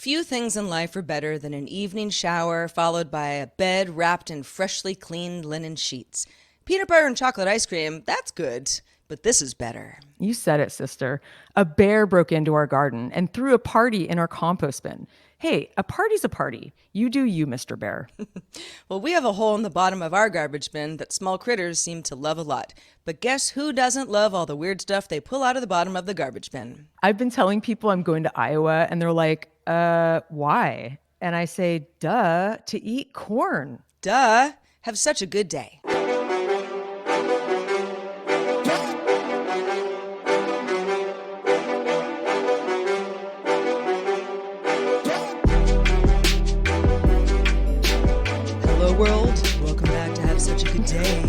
Few things in life are better than an evening shower followed by a bed wrapped in freshly cleaned linen sheets. Peanut butter and chocolate ice cream, that's good, but this is better. You said it, sister. A bear broke into our garden and threw a party in our compost bin. Hey, a party's a party. You do you, Mr. Bear. Well, we have a hole in the bottom of our garbage bin that small critters seem to love a lot. But guess who doesn't love all the weird stuff they pull out of the bottom of the garbage bin? I've been telling people I'm going to Iowa, and they're like, why? And I say, duh, to eat corn. Duh! Have such a good day. Hello, world. Welcome back to Have Such a Good Day,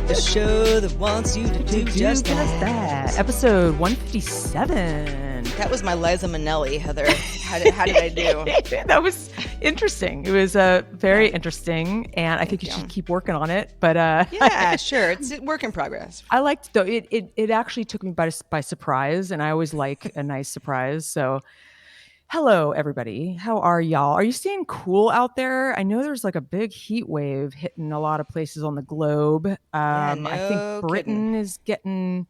the show that wants you to do just that. Episode 157. That was my Liza Minnelli, Heather. How did I do? That was interesting. It was very interesting, and I think you should keep working on it. But yeah, sure. It's a work in progress. I liked though. It actually took me by surprise, and I always like a nice surprise. So, hello everybody. How are y'all? Are you staying cool out there? I know there's like a big heat wave hitting a lot of places on the globe. Yeah, no I think Britain kidding. is getting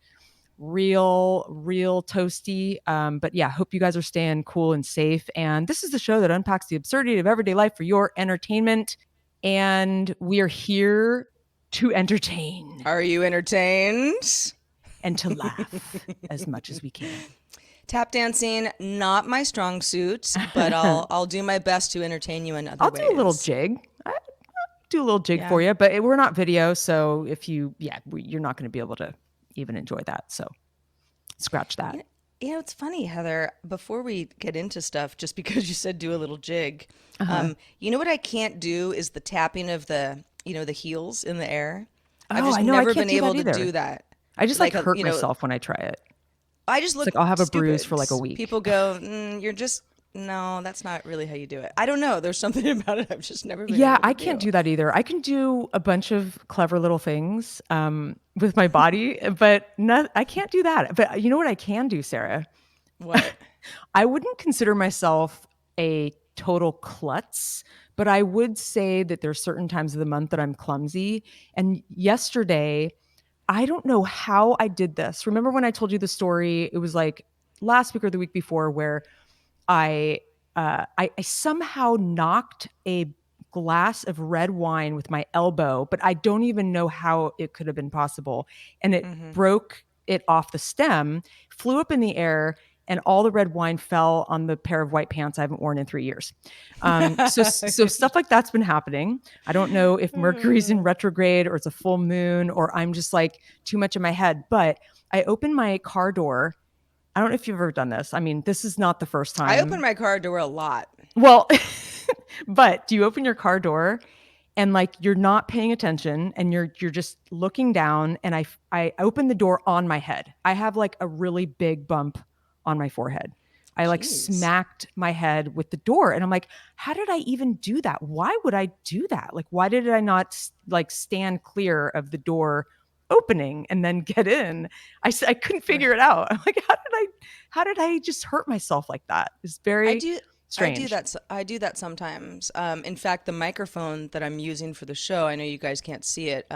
real toasty. But yeah, hope you guys are staying cool and safe. And this is the show that unpacks the absurdity of everyday life for your entertainment. And we are here to entertain Are you entertained? and to laugh as much as we can. Tap dancing, not my strong suit, but I'll do my best to entertain you in other ways. I'll do a little jig. I'll do a little jig for you, but we're not video, so if you're not going to be able to even enjoy that. So scratch that. You know, it's funny, Heather, before we get into stuff, just because you said do a little jig, you know what I can't do is the tapping of the heels in the air. I've just I know, I never can't been do that able to either. do that. I just like hurt myself when I try it. I just look It's like I'll have a bruise stupid. for like a week. People go, no, that's not really how you do it. I don't know. There's something about it I've just never been able to I can't do that either. I can do a bunch of clever little things with my body, but I can't do that. But you know what I can do, Sarah? What? I wouldn't consider myself a total klutz, but I would say that there's certain times of the month that I'm clumsy. And yesterday, I don't know how I did this. Remember when I told you the story? It was like last week or the week before where I somehow knocked a glass of red wine with my elbow, but I don't even know how it could have been possible. And it broke it off the stem, flew up in the air, and all the red wine fell on the pair of white pants I haven't worn in 3 years. So stuff like that's been happening. I don't know if Mercury's in retrograde or it's a full moon or I'm just like too much in my head. But I opened my car door. I don't know if you've ever done this. I mean, this is not the first time. I open my car door a lot. Well, but do you open your car door and like you're not paying attention and you're just looking down and I open the door on my head. I have like a really big bump on my forehead. I like smacked my head with the door and I'm like, how did I even do that? Why would I do that? Like, why did I not like stand clear of the door opening and then get in? I couldn't figure it out. I'm like, how did I just hurt myself like that? It's very strange. I do that sometimes. In fact, the microphone that I'm using for the show, I know you guys can't see it.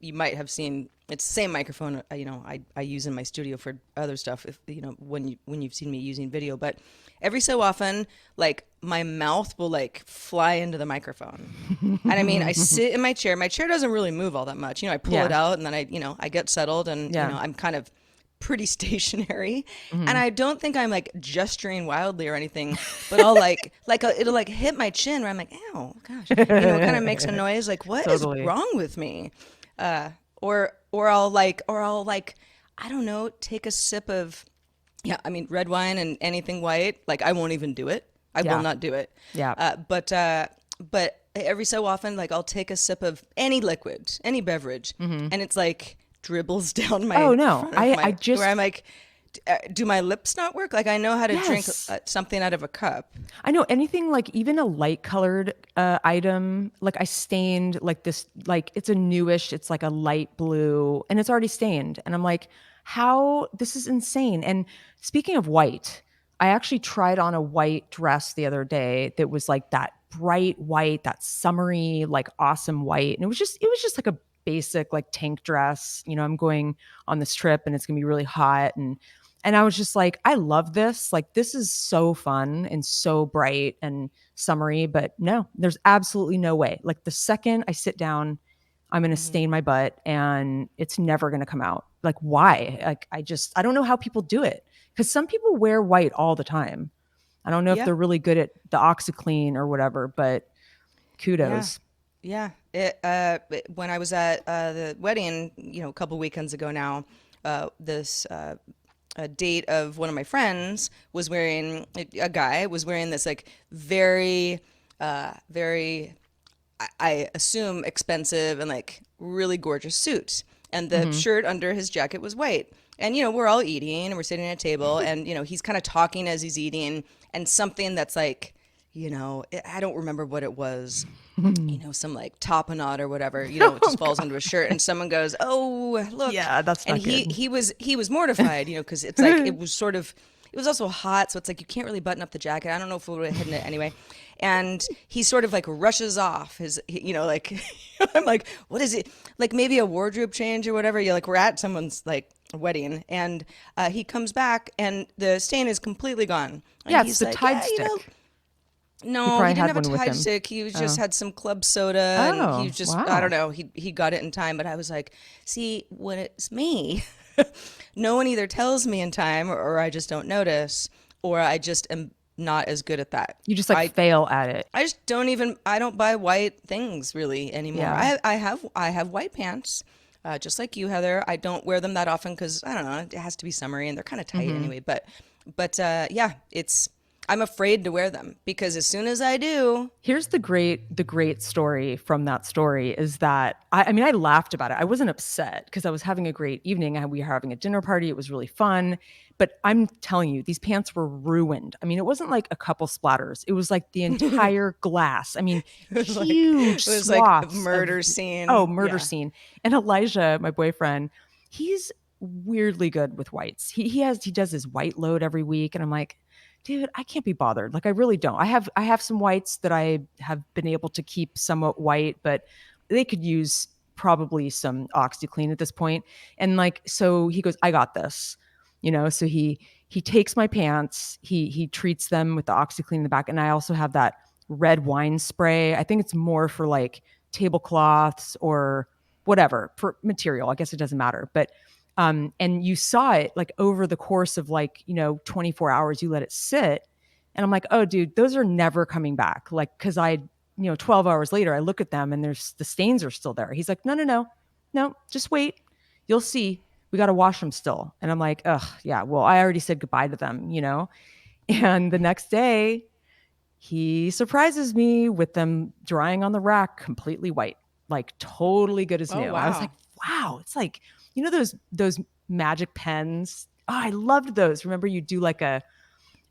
You might have seen it's the same microphone. I use in my studio for other stuff. If when you've seen me using video, but every so often, like my mouth will like fly into the microphone, and I mean, I sit in my chair. My chair doesn't really move all that much. I pull it out, and then I get settled, and I'm kind of pretty stationary, and I don't think I'm like gesturing wildly or anything, but I'll it'll like hit my chin where I'm like, ow, gosh, it kind of makes a noise like, what is wrong with me? Or I'll like I don't know, take a sip of red wine and anything white, like I won't even do it. I will not do it. But every so often, like I'll take a sip of any liquid, any beverage, and it's like dribbles down my I just where I'm like, do my lips not work? Like I know how to drink something out of a cup. I know anything like even a light colored item, like I stained like this, like it's a newish, it's like a light blue and it's already stained. And I'm like, how, this is insane. And speaking of white, I actually tried on a white dress the other day that was like that bright white, that summery, like awesome white. And it was just like a basic like tank dress. I'm going on this trip and it's gonna be really hot. And I was just like, I love this. Like, this is so fun and so bright and summery, but no, there's absolutely no way. Like, the second I sit down, I'm going to Mhm. stain my butt and it's never going to come out. Like, why? Like, I don't know how people do it. Because some people wear white all the time. I don't know if Yeah. they're really good at the OxyClean or whatever, but Yeah. kudos. Yeah. When I was at the wedding, a couple weekends ago now, this a date of one of my friends was wearing a guy was wearing this like very I assume expensive and like really gorgeous suit. And the Hmm. shirt under his jacket was white. And we're all eating and we're sitting at a table and he's kind of talking as he's eating and something that's like, I don't remember what it was, some like tapenade or whatever, it Oh just falls God. into a shirt and someone goes, "Oh, look." Yeah, that's And not he good. he was he was mortified, because it's like it was also hot, so it's like you can't really button up the jacket. I don't know if we would have hidden it anyway. And he sort of like rushes off like I'm like, "What is it? Like maybe a wardrobe change or whatever." You're like, we're at someone's like wedding and he comes back and the stain is completely gone. And Yeah, it's he's the like, Tide "Yeah, stick. He no, he probably didn't had have a one with Tide him. stick. He was just Oh. had some club soda, and he Oh, was just I don't wow. know. He got it in time, but I was like, see, when it's me, no one either tells me in time, or I just don't notice, or I just am not as good at that. You just like I fail at it. I just I don't buy white things really anymore. Yeah. I have white pants. Just like you, Heather. I don't wear them that often because I don't know. It has to be summery and they're kind of tight Hmm. anyway. But yeah, I'm afraid to wear them because as soon as I do, Here's the great story from that story is that I mean I laughed about it. I wasn't upset because I was having a great evening. We were having a dinner party. It was really fun. But I'm telling you, these pants were ruined. I mean, it wasn't like a couple splatters. It was like the entire glass. I mean, it huge was like a swaths of murder murder Yeah. scene. And Elijah, my boyfriend, he's weirdly good with whites. He does his white load every week, and I'm like, dude, I can't be bothered. Like I really don't. I have some whites that I have been able to keep somewhat white, but they could use probably some OxyClean at this point. And like, so he goes, I got this, so he takes my pants, he treats them with the OxyClean in the back. And I also have that red wine spray. I think it's more for like tablecloths or whatever for material. I guess it doesn't matter. But and you saw it like over the course of like 24 hours you let it sit, and I'm like, oh dude, those are never coming back. Like, because 12 hours later I look at them and there's the stains are still there. He's like, no, no, no, no, just wait, you'll see, we got to wash them still. And I'm like, ugh, yeah, well, I already said goodbye to them. And the next day he surprises me with them drying on the rack completely white, like totally good as Oh new. I was like, wow. wow, it's like, those magic pens. Oh, I loved those. Remember you do like a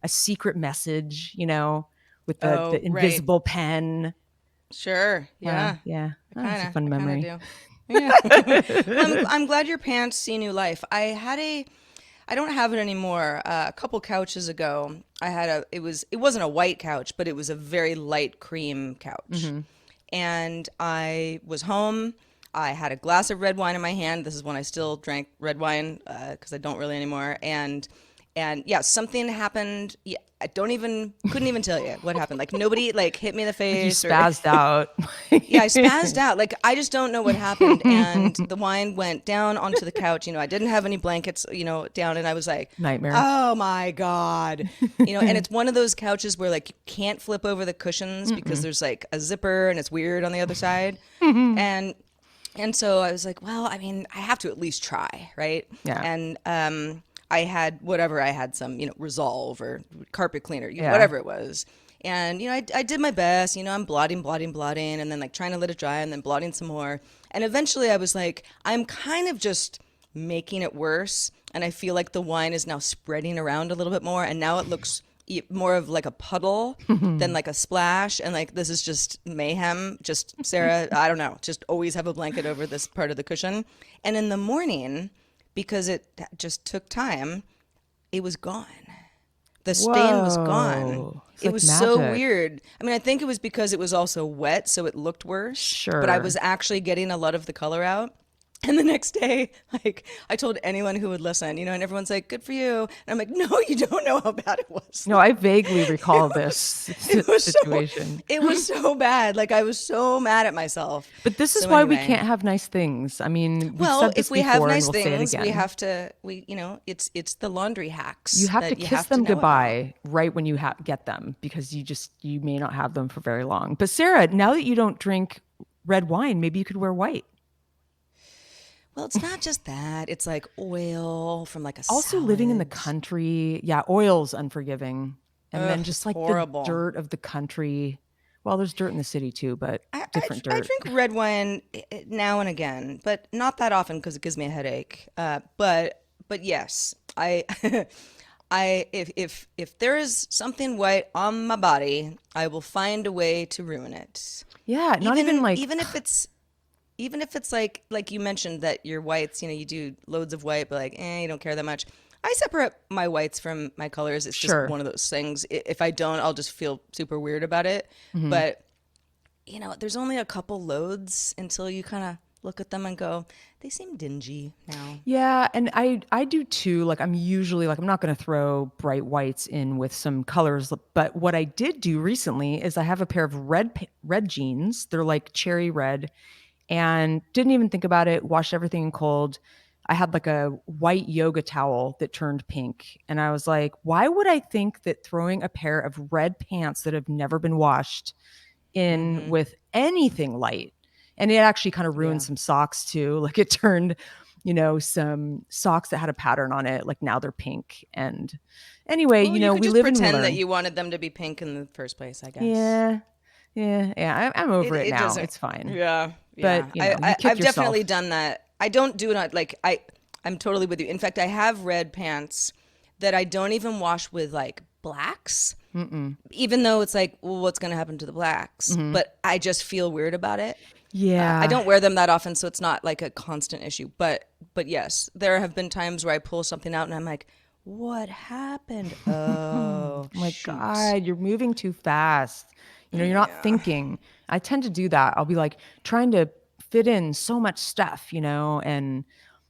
secret message, with the Oh right. invisible pen. Sure. Wow, Yeah. yeah. I Oh, kind it's a of fun I kind of memory. do. Yeah. Well, I'm glad your pants see new life. I don't have it anymore. A couple couches ago, I had it wasn't a white couch, but it was a very light cream couch. Hmm. And I was home. I had a glass of red wine in my hand. This is when I still drank red wine because I don't really anymore. And yeah, something happened. Yeah, I don't even couldn't even tell you what happened. Like nobody like hit me in the Like you face or spazzed out. yeah, I spazzed out. Like I just don't know what happened. And the wine went down onto the couch. I didn't have any blankets, down. And I was like, Nightmare. oh my God. And it's one of those couches where like you can't flip over the cushions because Mm-mm. there's like a zipper and it's weird on the other side. And and so I was like, well, I mean, I have to at least try, right? Yeah. And I had some, Resolve or carpet cleaner, Yeah. whatever it was. And, I did my best, I'm blotting, and then like trying to let it dry and then blotting some more. And eventually I was like, I'm kind of just making it worse. And I feel like the wine is now spreading around a little bit more. And now it looks more of like a puddle than like a splash. And like, this is just mayhem. Just, Sarah, I don't know, just always have a blanket over this part of the cushion. And in the morning, because it just took time, it was gone. The stain was gone. Whoa. It's It like was so magic. weird. I mean, I think it was because it was also wet, so it looked worse, but I was Sure. actually getting a lot of the color out. And the next day, like, I told anyone who would listen, and everyone's like, good for you. And I'm like, no, you don't know how bad it was. No, I vaguely recall this It was so, situation. it was so bad. Like, I was so mad at myself. But this is So why we anyway, can't have nice things. I mean, we've well, said if this we have before and nice we'll say it things, we again. have to, it's the laundry You hacks have to that you kiss have to them know about. goodbye right when you get them because you may not have them for very long. But Sarah, now that you don't drink red wine, maybe you could wear white. Well, it's not just that. It's like oil from like a Also living in the salad. country, yeah, oil's unforgiving. And Ugh, then it's just like the horrible. dirt of the country. Well, there's dirt in the city too, but different I dirt. drink red wine now and again, but not that often because it gives me a headache. But yes, I if there is something white on my body, I will find a way to ruin it. Yeah, not even Even like even if it's even if it's like you mentioned that your whites, you do loads of white, but like you don't care that much. I separate my whites from my colors. It's just sure. one of those things. If I don't, I'll just feel super weird about it. Mhm. But there's only a couple loads until you kind of look at them and go, they seem dingy now. Yeah, and I do too. Like I'm usually like I'm not going to throw bright whites in with some colors, but what I did do recently is I have a pair of red jeans. They're like cherry red and didn't even think about it, washed everything in cold. I had like a white yoga towel that turned pink and I was like, why would I think that throwing a pair of red pants that have never been washed in Mm-hmm. with anything light. And it actually kind of ruined Yeah. some socks too. Like it turned, some socks that had a pattern on it, like now they're pink. And anyway, Well, you could we just live and we pretend that learn. you wanted them to be pink in the first place, I guess. Yeah. Yeah. Yeah. I'm It over it it now. doesn't. It's fine. Yeah, But, yeah. you kick I've definitely yourself. done that. I don't do it like I'm totally with you. In fact, I have red pants that I don't even wash with like blacks, Mm-mm. even though it's like, well, what's going to happen to the blacks? Hmm. But I just feel weird about it. I Yeah. don't wear them that often, so it's not like a constant issue. But yes, there have been times where I pull something out and I'm like, what happened? Oh, My shoot. God, you're moving too fast. You're not Yeah. thinking. I tend to do that. I'll be like trying to fit in so much stuff, and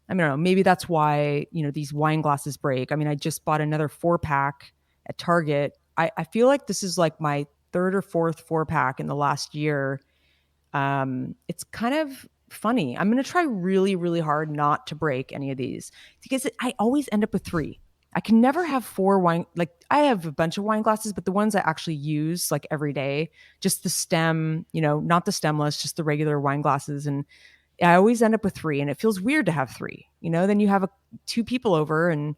I don't know, maybe that's why, these wine glasses break. I mean, I just bought another 4-pack at Target. I feel like this is like my third or fourth 4-pack in the last year. It's kind of funny. I'm going to try really, really hard not to break any of these because I always end up with three. I can never have four wine. Like I have a bunch of wine glasses, but the ones I actually use like every day, just the stem, not the stemless, just the regular wine glasses. And I always end up with three and it feels weird to have three, then you have two people over and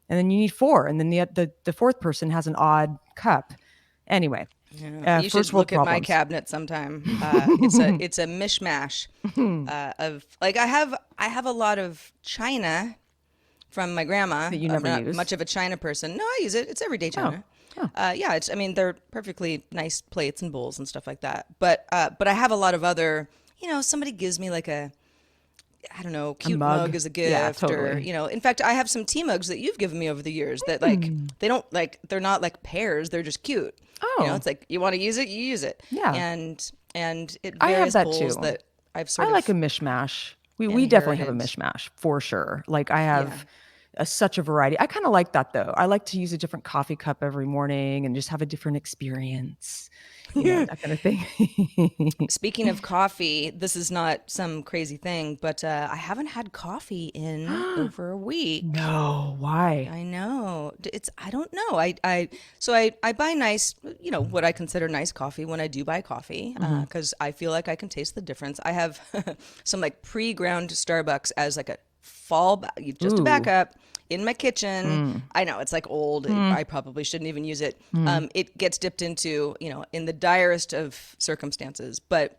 then you need four. And then the fourth person has an odd cup. Anyway, Yeah, you first should world look at my problems. cabinet sometime. It's a mishmash That of like I have a lot of china from my grandma. you I'm never not use. much of a china person. No, I use it. It's everyday Oh, china. oh. Yeah, I mean they're perfectly nice plates and bowls and stuff like that. But I have a lot of other. Somebody gives me like a I don't know, A cute mug mug. as a Yeah, gift or, totally. in fact, I have some tea mugs that you've given me over the years that like Hmm. they don't like they're not like pears, they're just cute. Oh, It's like you want to use it, you use it. yeah. And it I have various that bowls too. that I've I sort like a of mishmash. We definitely have a inherited. mishmash for sure. Like I Yeah. have such a variety. I kind of like that though. I like to use a different coffee cup every morning and just have a different experience, that kind of thing. Speaking of coffee, this is not some crazy thing, but I haven't had coffee in over a week. No, why? I know. I don't know. So I buy nice, what I consider nice coffee when I do buy coffee, Hmm. because I feel like I can taste the difference. I have some like pre-ground Starbucks as like a just to back Ooh. up in my kitchen. Mm. I know it's like old. Mm. I probably shouldn't even use it. Mm. It gets dipped into, in the direst of circumstances, but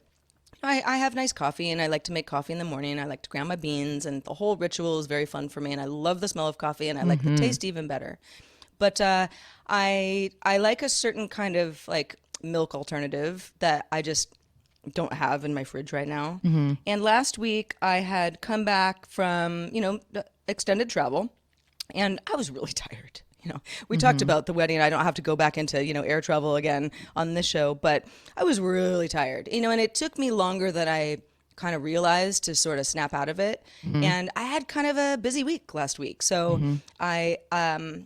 I have nice coffee and I like to make coffee in the morning. I like to ground my beans and the whole ritual is very fun for me. And I love the smell of coffee and I like the Hmm. taste even better. But I like a certain kind of like milk alternative that I just don't have in my fridge right now. Hmm. And last week I had come back from, extended travel and I was really tired. we talked about the wedding. I don't have to go back into, air travel again on this show, but I was really tired, and it took me longer than I kind of realized to sort of snap out of it. Mm-hmm. And I had kind of a busy week last week. So Mm-hmm.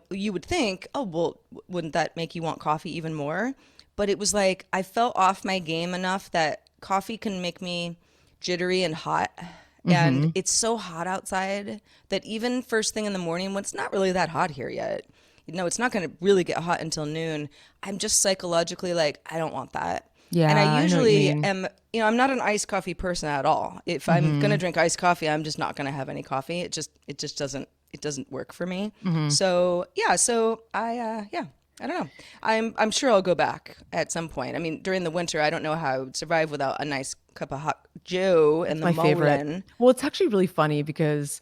you would think, oh, well, wouldn't that make you want coffee even more? But it was like I felt off my game enough that coffee can make me jittery and hot. And Mm-hmm. it's so hot outside that even first thing in the morning, when it's not really that hot here yet, it's not going to really get hot until noon. I'm just psychologically like, I don't want that. And I Yeah, I know what you usually mean. am, I'm not an iced coffee person at all. If I'm going to Mm-hmm. drink iced coffee, I'm just not going to have any coffee. It just doesn't work for me. Mm-hmm. So yeah, I don't know. I'm sure I'll go back at some point. I mean, during the winter, I don't know how I would survive without a nice cup of hot Joe and That's the my favorite. Mullen. Well, it's actually really funny because,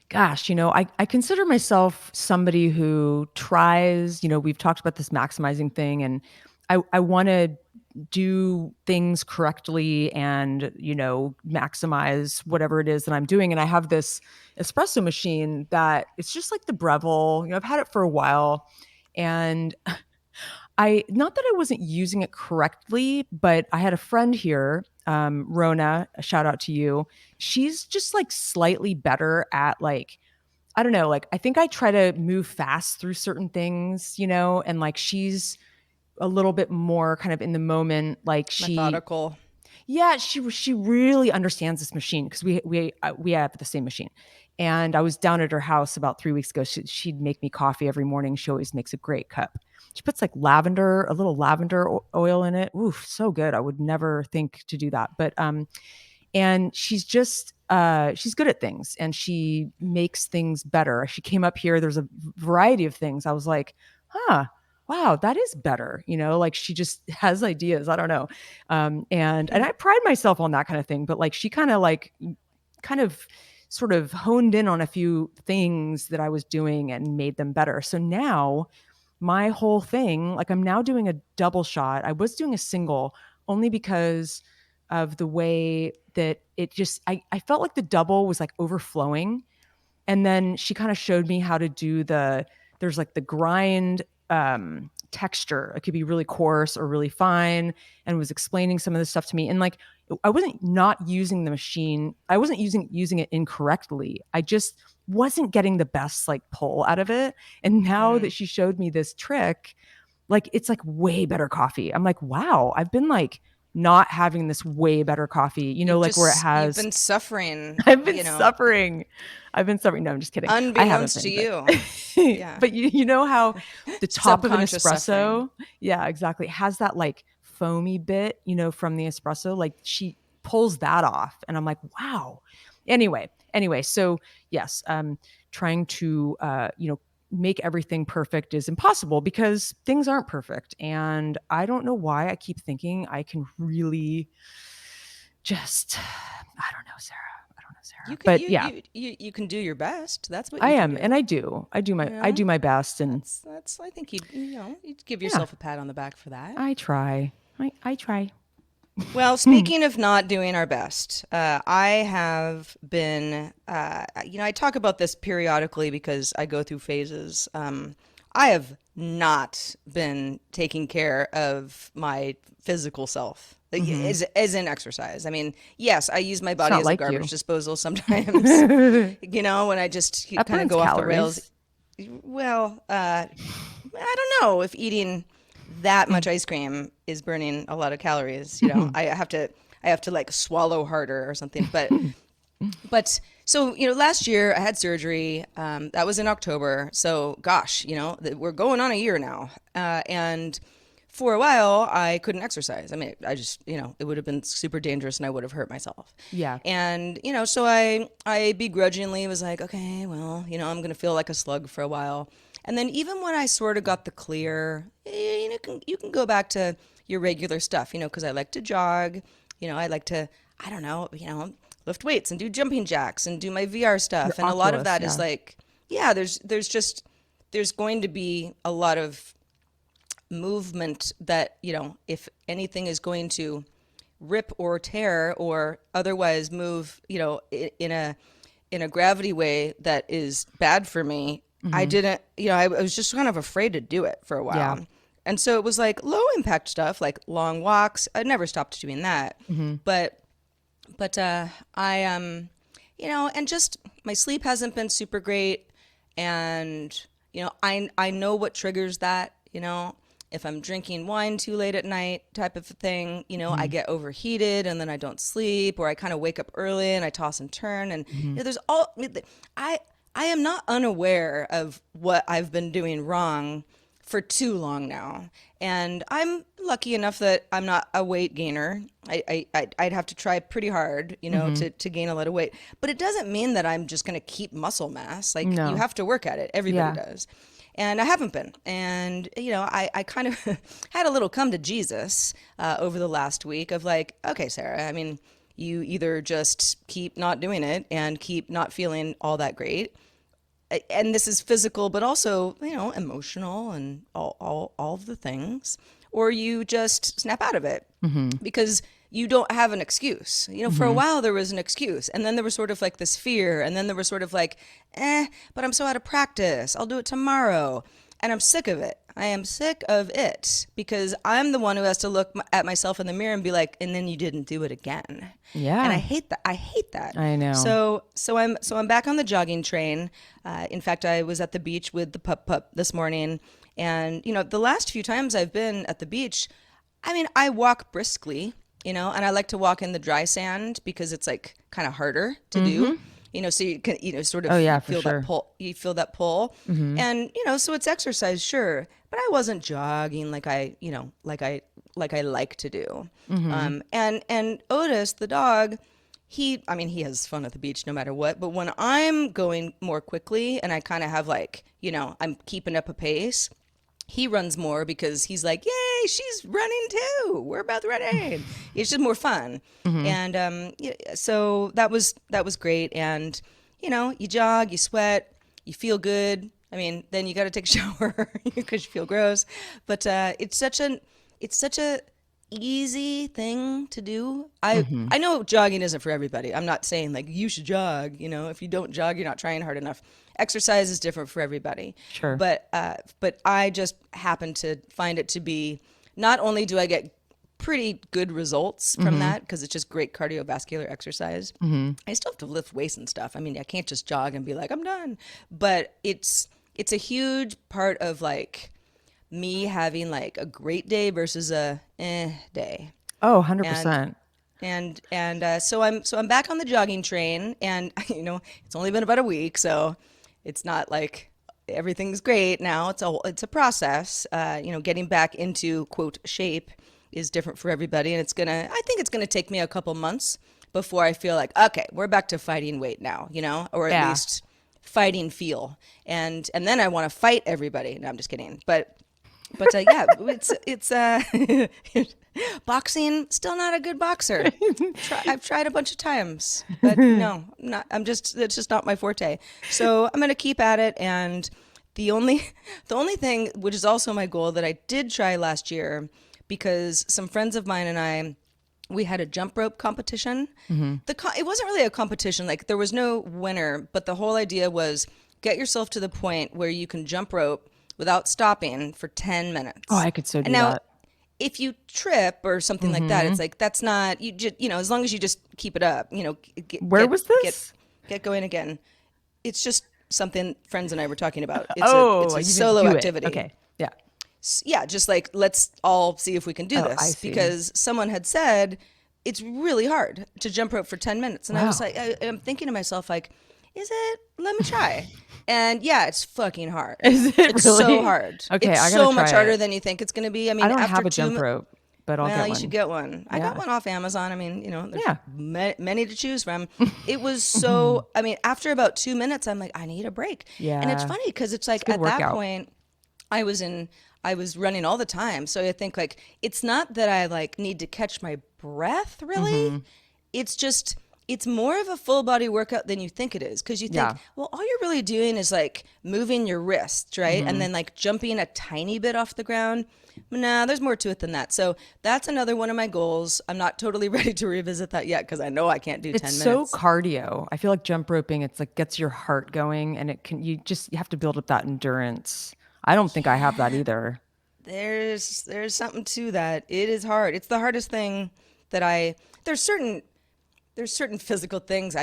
gosh, I consider myself somebody who tries, we've talked about this maximizing thing, and I want to do things correctly and, maximize whatever it is that I'm doing. And I have this espresso machine that it's just like the Breville, I've had it for a while. And not that I wasn't using it correctly, but I had a friend here, Rona, a shout out to you. She's just like slightly better at like, I don't know, like I think I try to move fast through certain things, and like she's a little bit more kind of in the moment. Like Methodical. yeah, she really understands this machine because we have the same machine. And I was down at her house about 3 weeks ago. She'd make me coffee every morning. She always makes a great cup. She puts like a little lavender oil in it. Oof, so good. I would never think to do that. But and she's good at things and she makes things better. She came up here. There's a variety of things. I was like, huh, wow, that is better. Like she just has ideas. I don't know. And I pride myself on that kind of thing. But like she kind of sort of honed in on a few things that I was doing and made them better. So now my whole thing, like I'm now doing a double shot. I was doing a single only because of the way that I felt like the double was like overflowing. And then she kind of showed me how to do there's like the grind texture. It could be really coarse or really fine, and was explaining some of the stuff to me. And like, I wasn't not using the machine. I wasn't using it incorrectly. I just wasn't getting the best like pull out of it. And now that she showed me this trick, like it's like way better coffee. I'm like, wow, I've been like not having this way better coffee, like where it You've has been suffering, I've been suffering. No, I'm just kidding. I haven't unbeknownst to been, you. but Yeah. but you know how the top of an Subconscious suffering. espresso, yeah, exactly, has that like foamy bit, from the espresso. Like she pulls that off, and I'm like, wow. Anyway, so yes, trying to make everything perfect is impossible because things aren't perfect, and I don't know why I keep thinking I can really just I don't know, Sarah. I don't know, You Sarah. can But yeah, you can do your best. That's what I you can am, and do. I do. You I know? do my best, and That's I think you'd give yeah, yourself a pat on the back for that. I try. I try. Well, speaking of not doing our best, I have been, I talk about this periodically because I go through phases. I have not been taking care of my physical self, like, Hmm. as in exercise. I mean, yes, I use my It's body not as a like garbage you. disposal sometimes, That when I just kind of burns go off the rails. calories. Well, I don't know if eating that much ice cream is burning a lot of calories. I have to like swallow harder or something. But so last year I had surgery. That was in October. So gosh, we're going on a year now. And for a while I couldn't exercise. I mean, I just it would have been super dangerous and I would have hurt myself. Yeah. And so I begrudgingly was like, okay, well, I'm gonna feel like a slug for a while. And then even when I sort of got the clear, you can go back to your regular stuff, because I like to jog, I like to, I don't know, lift weights and do jumping jacks and do my VR Your stuff. And a lot of Oculus, that is yeah. like, yeah, there's going to be a lot of movement that, if anything is going to rip or tear or otherwise move, in a gravity way that is bad for me, I didn't, I was just kind of afraid to do it for a Yeah. while. And so it was like low impact stuff, like long walks. I never stopped doing that. But I and just my sleep hasn't been super great, and I know what triggers that. If I'm drinking wine too late at night, type of thing, I get overheated and then I don't sleep, or I kind of wake up early and I toss and turn, and there's all I am not unaware of what I've been doing wrong for too long now. And I'm lucky enough that I'm not a weight gainer. I'd have to try pretty hard, to gain a lot of weight. But it doesn't mean that I'm just going to keep muscle mass. Like, No. you have to work at it. Everybody Yeah. does. And I haven't been. And, I kind of had a little come to Jesus over the last week of like, okay, Sarah, I mean, you either just keep not doing it and keep not feeling all that great, and this is physical, but also, emotional and all of the things, or you just snap out of it because you don't have an excuse. For a while there was an excuse, and then there was sort of like this fear, and then there was sort of like, but I'm so out of practice. I'll do it tomorrow. And I'm sick of it. I am sick of it because I'm the one who has to look at myself in the mirror and be like, and then you didn't do it again. Yeah. And I hate that. I hate that. I know. So I'm back on the jogging train. In fact, I was at the beach with the pup this morning, and the last few times I've been at the beach, I mean, I walk briskly, and I like to walk in the dry sand because it's like kind of harder to do. So you can, sort of Oh, yeah, for feel sure. that pull. You feel that pull, and so it's exercise, sure, but I wasn't jogging like I like to do. And Otis, the dog, he has fun at the beach no matter what. But when I'm going more quickly and I kind of have like, I'm keeping up a pace, he runs more because he's like, yay, she's running too. We're both running. It's just more fun. And so that was great. And, you jog, you sweat, you feel good. I mean, then you got to take a shower because you feel gross. But it's such a easy thing to do. I know jogging isn't for everybody. I'm not saying like you should jog. If you don't jog, you're not trying hard enough. Exercise is different for everybody. Sure. But I just happen to find it to be, not only do I get pretty good results from that because it's just great cardiovascular exercise. I still have to lift weights and stuff. I mean, I can't just jog and be like, I'm done. But it's a huge part of like me having like a great day versus a day. Oh, 100%. So I'm back on the jogging train, and it's only been about a week, so it's not like everything's great now. It's a process. Getting back into quote shape is different for everybody, and I think it's gonna take me a couple months before I feel like, okay, we're back to fighting weight now, or at Yeah. least fighting feel, and then I want to fight everybody. No, I'm just kidding, but yeah, it's boxing, still not a good boxer. I've tried a bunch of times, but no, not. It's just not my forte. So I'm gonna keep at it. And the only thing, which is also my goal, that I did try last year, because some friends of mine and I, we had a jump rope competition. It wasn't really a competition, like there was no winner, but the whole idea was get yourself to the point where you can jump rope without stopping for 10 minutes. Oh, I could so do And now, that. if you trip or something like that, it's like, that's not, you just, as long as you just keep it up, Where was this? Get going again. It's just something friends and I were talking about. It's Oh, it's you a didn't solo do it. activity. Okay. Yeah. Yeah, just like, let's all see if we can do Oh, I this, see. because someone had said it's really hard to jump rope for 10 minutes. And I was Wow. like, I'm thinking to myself, like, is it? Let me try. And yeah, it's fucking hard. Is it It's really? so hard. Okay, it's I gotta so much try harder it. than you think it's going to be. I mean, I don't after have a two jump rope, but I'll well, get you one. should get one. I got Yeah. one off Amazon. I mean, there's Yeah. many to choose from. It was so, I mean, after about 2 minutes, I'm like, I need a break. And it's Yeah. funny because it's like a good at that workout. point, I was running all the time. So I think like, it's not that I like need to catch my breath really. It's just, it's more of a full body workout than you think it is because you think, Yeah. well, all you're really doing is like moving your wrists, right? And Hmm. then like jumping a tiny bit off the ground. Nah, there's more to it than that. So that's another one of my goals. I'm not totally ready to revisit that yet because I know I can't do It's 10 so minutes. cardio. I feel like jump roping, it's like gets your heart going and it can, you have to build up that endurance. I don't think I have that Yeah, either. there's something to that. It is hard. It's the hardest thing that I there's certain there's certain physical things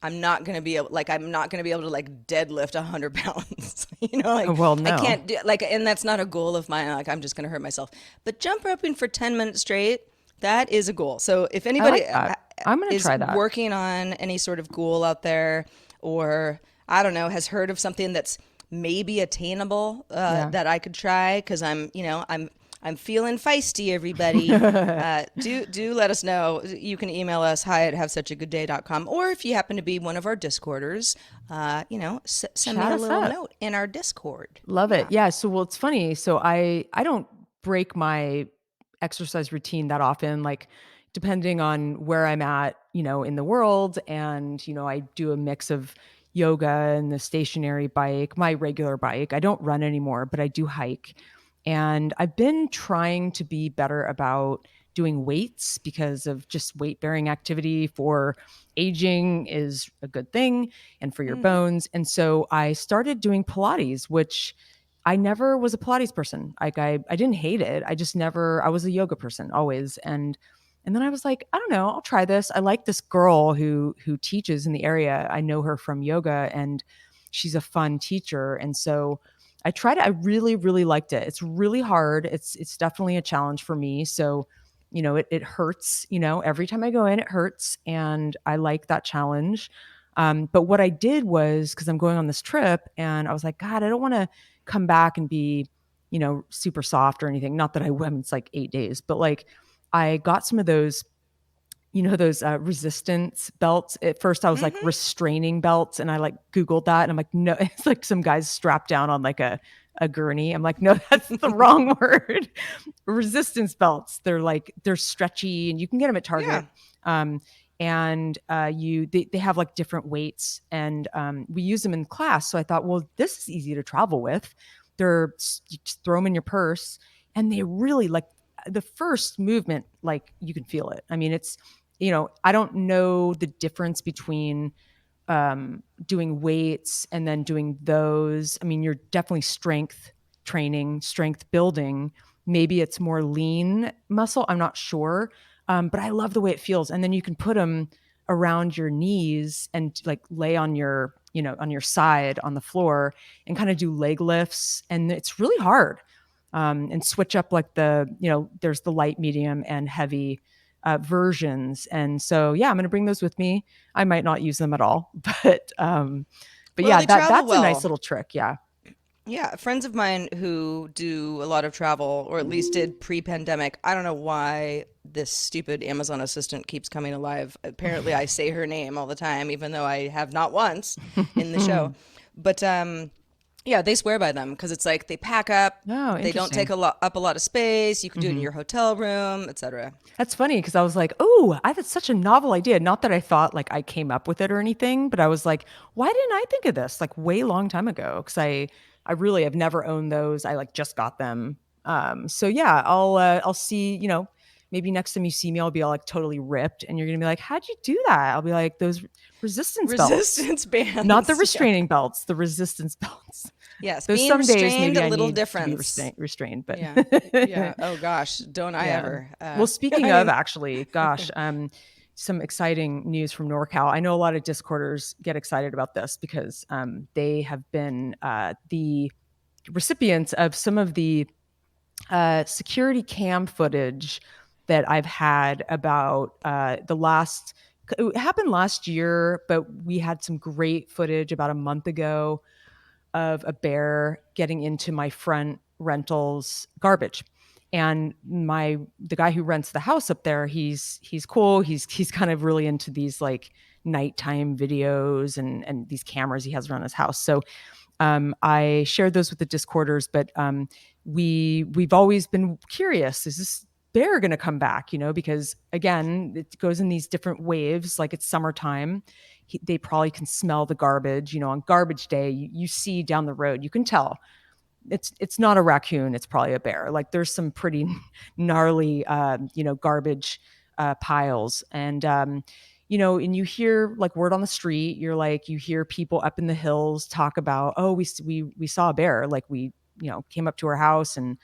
I'm not gonna be able like I'm not gonna be able to like deadlift 100 pounds. You know, like Well, I no. can't do like, and that's not a goal of mine. Like I'm just gonna hurt myself. But jump roping for 10 minutes straight, that is a goal. So if I anybody like that. I'm going to is try that. working on any sort of goal out there, or I don't know, has heard of something that's maybe attainable Yeah. that I could try, because I'm feeling feisty, everybody. Do let us know. You can email us hi@havesuchagoodday.com, or if you happen to be one of our Discorders, send me Chat a us little up. note in our Discord. Love it. Yeah. Yeah. So, well, it's funny. So I don't break my exercise routine that often, like depending on where I'm at, in the world. And, I do a mix of yoga and the stationary bike, my regular bike. I don't run anymore, but I do hike. And I've been trying to be better about doing weights because of just weight bearing activity for aging is a good thing and for your Mm-hmm. bones. And so I started doing Pilates, which I never was a Pilates person. Like I didn't hate it. I just never, I was a yoga person always. And then I was like, I don't know, I'll try this. I like this girl who teaches in the area. I know her from yoga and she's a fun teacher. And so I tried it. I really, really liked it. It's really hard. It's definitely a challenge for me. So, it hurts, every time I go in, it hurts. And I like that challenge. But what I did was because I'm going on this trip and I was like, God, I don't want to come back and be, super soft or anything. Not that I will, it's like 8 days, but like I got some of those, those resistance belts. At first, I was like Mm-hmm. restraining belts, and I like Googled that, and I'm like, no, it's like some guys strapped down on like a gurney. I'm like, no, that's the wrong word. Resistance belts. They're stretchy, and you can get them at Target. Yeah. Um, and they have like different weights, and we use them in class. So I thought, well, this is easy to travel with. You just throw them in your purse, and they really like the first movement, like you can feel it. I mean, it's, I don't know the difference between doing weights and then doing those. I mean, you're definitely strength training, strength building. Maybe it's more lean muscle. I'm not sure. But I love the way it feels. And then you can put them around your knees and like lay on your, on your side on the floor and kind of do leg lifts. And it's really hard. And switch up like there's the light, medium, and heavy versions. And so, yeah, I'm going to bring those with me. I might not use them at all, but Well, yeah, they travel that's a nice well. little trick. Yeah. Yeah, friends of mine who do a lot of travel, or at least did pre-pandemic. I don't know why this stupid Amazon assistant keeps coming alive. Apparently, I say her name all the time, even though I have not once in the show. But yeah, they swear by them because it's like they pack up, Oh, they don't take interesting. a lot of space. You can do it in Hmm. your hotel room, etc. That's funny because I was like, oh, I that's such a novel idea. Not that I thought like I came up with it or anything, but I was like, why didn't I think of this like way long time ago? Because I really have never owned those. I like just got them. So yeah, I'll see. Maybe next time you see me, I'll be all like totally ripped, and you're gonna be like, how'd you do that? I'll be like, those resistance belts, Resistance not the bands. Yeah. restraining belts, the resistance belts. Yes, Though being some days restrained, maybe a I little need to be difference. restrained, but Yeah. Yeah. Oh gosh, don't I yeah. ever. Well, speaking of I actually, gosh, some exciting news from NorCal. I know a lot of Discorders get excited about this because they have been the recipients of some of the security cam footage that I've had about the last. It happened last year, but we had some great footage about a month ago of a bear getting into my front rental's garbage. And the guy who rents the house up there, he's cool. He's kind of really into these like nighttime videos and these cameras he has around his house. So I shared those with the Discorders, but we've always been curious. Is this bear going to come back? Because again, it goes in these different waves. Like it's summertime. They probably can smell the garbage. On garbage day, you see down the road, you can tell it's not a raccoon, it's probably a bear. Like there's some pretty gnarly garbage piles. And you hear like word on the street, you hear people up in the hills talk about, oh, we saw a bear, like we came up to our house. And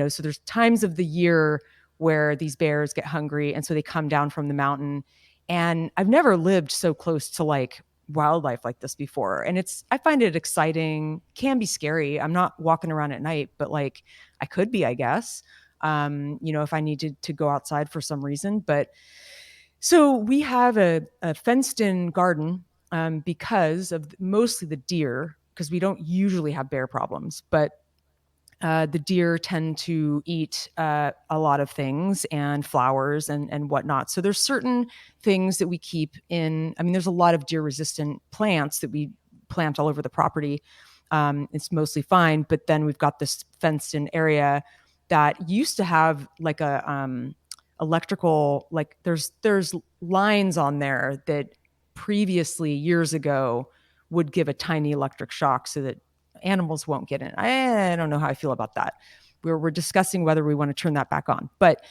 so there's times of the year where these bears get hungry, and so they come down from the mountain. And I've never lived so close to like wildlife like this before, and I find it exciting, can be scary. I'm not walking around at night, but like I could be, I guess, if I needed to go outside for some reason. But so we have a fenced in garden, because of mostly the deer, because we don't usually have bear problems. But the deer tend to eat a lot of things and flowers and whatnot. So there's certain things that we keep in. I mean, there's a lot of deer resistant plants that we plant all over the property. It's mostly fine, but then we've got this fenced in area that used to have like a electrical, like there's lines on there that previously years ago would give a tiny electric shock so that animals won't get in. I don't know how I feel about that. We're discussing whether we want to turn that back on. But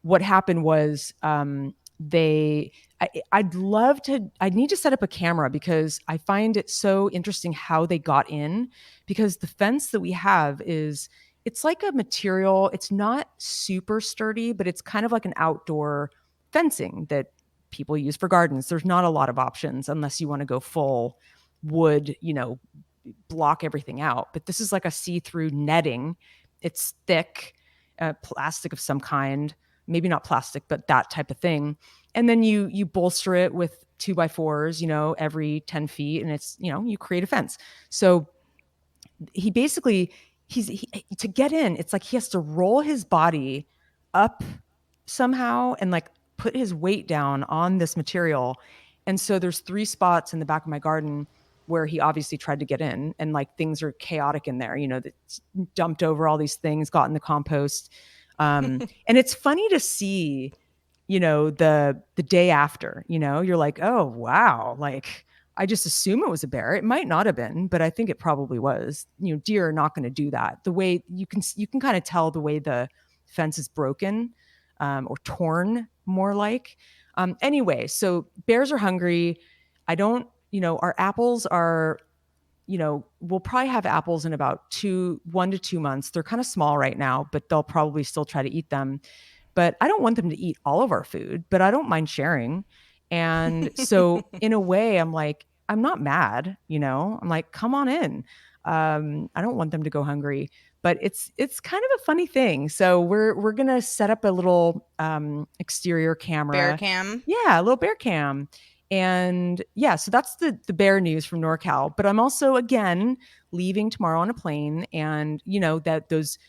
what happened was I'd need to set up a camera, because I find it so interesting how they got in, because the fence that we have it's like a material. It's not super sturdy, but it's kind of like an outdoor fencing that people use for gardens. There's not a lot of options unless you want to go full wood, block everything out. But this is like a see-through netting. It's thick, plastic of some kind, maybe not plastic, but that type of thing. And then you bolster it with 2x4s, every 10 feet, and it's you create a fence. So he basically to get in, it's like he has to roll his body up somehow and like put his weight down on this material. And so there's 3 spots in the back of my garden where he obviously tried to get in, and like things are chaotic in there, that dumped over all these things, got in the compost. And it's funny to see, the day after, you're like, oh, wow. Like, I just assume it was a bear. It might not have been, but I think it probably was. Deer are not going to do that. The way you can kind of tell the way the fence is broken, or torn, more like. Anyway, so bears are hungry. I don't, our apples are, we'll probably have apples in about 1 to 2 months. They're kind of small right now, but they'll probably still try to eat them. But I don't want them to eat all of our food, but I don't mind sharing. And so in a way, I'm like, I'm not mad, I'm like, come on in. I don't want them to go hungry, but it's kind of a funny thing. So we're gonna set up a little exterior Bear camera. cam. Yeah, a little bear cam. And yeah, so that's the bear news from NorCal. But I'm also again leaving tomorrow on a plane, and that those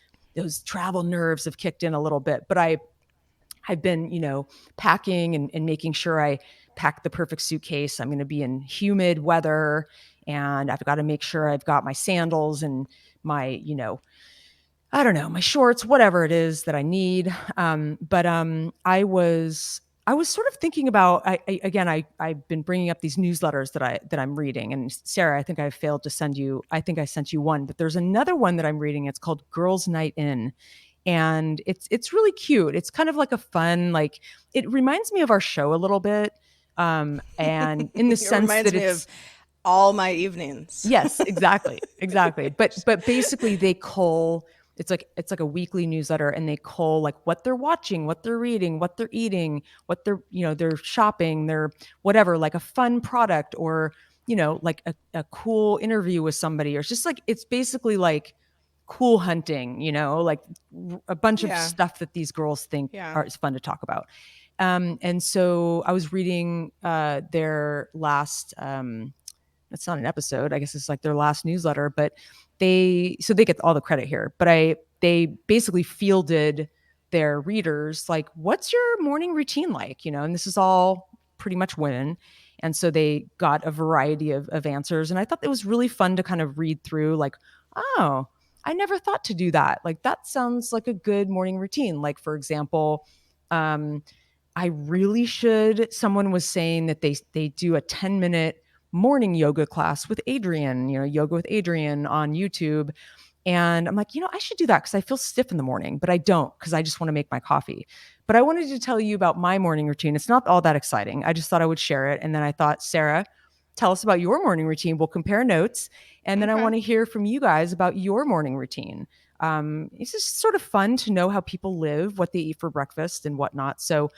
travel nerves have kicked in a little bit. But I've been, packing and making sure I pack the perfect suitcase. I'm going to be in humid weather, and I've got to make sure I've got my sandals and my, I don't know, my shorts, whatever it is that I need. But I was sort of thinking about, I've been bringing up these newsletters that I'm reading. And Sarah, I think I failed to send you, I think I sent you one, but there's another one that I'm reading. It's called Girls Night In. And it's really cute. It's kind of like a fun, like, it reminds me of our show a little bit. And in the It sense reminds that me it's, of all my evenings. yes, exactly. Exactly. But basically they cull, it's like a weekly newsletter, and they cull like what they're watching, what they're reading, what they're eating, what they're shopping, they're whatever, like a fun product, or like a cool interview with somebody, or it's just like, it's basically like cool hunting, like a bunch of Yeah. stuff that these girls think Yeah. is fun to talk about. And so I was reading their last it's not an episode, I guess it's like their last newsletter, but they get all the credit here. But they basically fielded their readers like, what's your morning routine like? And this is all pretty much women. And so they got a variety of answers. And I thought it was really fun to kind of read through, like, oh, I never thought to do that. Like that sounds like a good morning routine. Like for example, um, I really should. Someone was saying that they do a 10-minute morning yoga class with Adriene, yoga with Adriene on YouTube. And I'm like, I should do that because I feel stiff in the morning, but I don't because I just want to make my coffee. But I wanted to tell you about my morning routine. It's not all that exciting. I just thought I would share it. And then I thought, Sarah, tell us about your morning routine. We'll compare notes. And then I Okay. want to hear from you guys about your morning routine. It's just sort of fun to know how people live, what they eat for breakfast and whatnot. So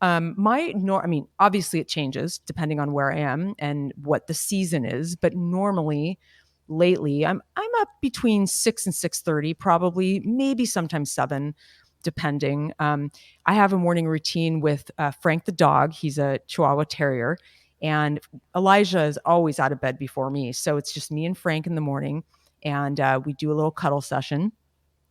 I mean, obviously it changes depending on where I am and what the season is, but normally lately I'm up between 6 and 6:30, probably, maybe sometimes 7, depending. I have a morning routine with Frank the dog. He's a Chihuahua Terrier, and Elijah is always out of bed before me. So it's just me and Frank in the morning, and we do a little cuddle session,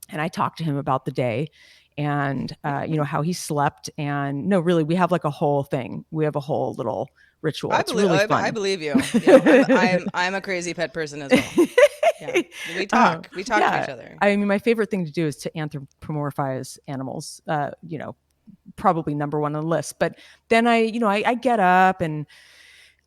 and I talk to him about the day and how he slept. And no, really, we have like a whole thing. We have a whole little ritual. It's really I fun. believe you. Yeah, I'm a crazy pet person as well. Yeah, we talk to Yeah. each other. I mean, my favorite thing to do is to anthropomorphize animals. Probably number one on the list. But then I get up and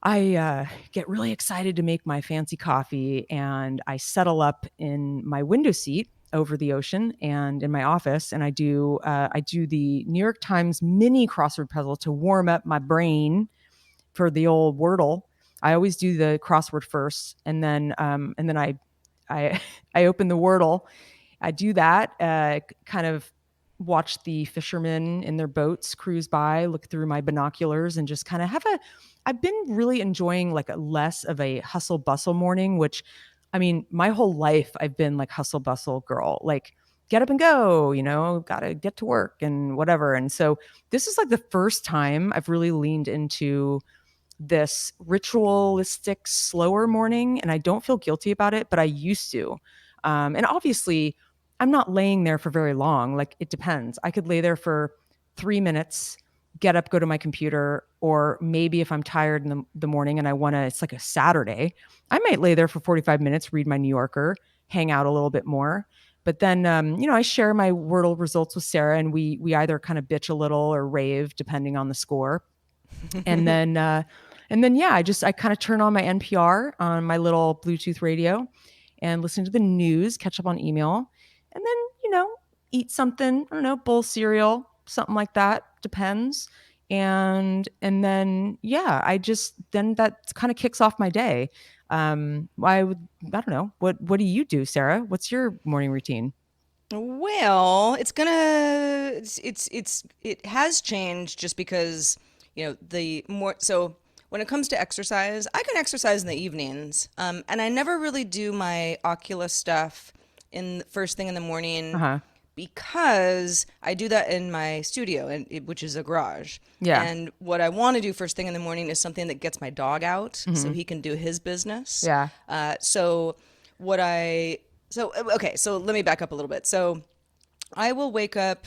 I get really excited to make my fancy coffee, and I settle up in my window seat over the ocean and in my office, and I do the New York Times mini crossword puzzle to warm up my brain for the old Wordle. I always do the crossword first, and then I I open the Wordle. I do that, kind of watch the fishermen in their boats cruise by, look through my binoculars, and just kind of have a. I've been really enjoying like a less of a hustle bustle morning, which, I mean, my whole life I've been like hustle bustle girl, like get up and go, gotta get to work and whatever. And so this is like the first time I've really leaned into this ritualistic, slower morning, and I don't feel guilty about it, but I used to. And obviously, I'm not laying there for very long. Like it depends. I could lay there for 3 minutes, get up, go to my computer, or maybe if I'm tired in the morning and it's like a Saturday, I might lay there for 45 minutes, read my New Yorker, hang out a little bit more. But then, I share my Wordle results with Sarah, and we either kind of bitch a little or rave depending on the score. And then yeah, I kind of turn on my NPR on my little Bluetooth radio and listen to the news, catch up on email, and then, eat something, I don't know, bowl of cereal, something like that, depends. And then yeah, then that kind of kicks off my day. I don't know, what do you do, Sarah? What's your morning routine? Well, it has changed just because, the more so when it comes to exercise, I can exercise in the evenings. And I never really do my Oculus stuff in the first thing in the morning Uh-huh. because I do that in my studio which is a garage. Yeah. And what I want to do first thing in the morning is something that gets my dog out so Mhm. he can do his business. Yeah. So what I so okay, so let me back up a little bit. So I will wake up.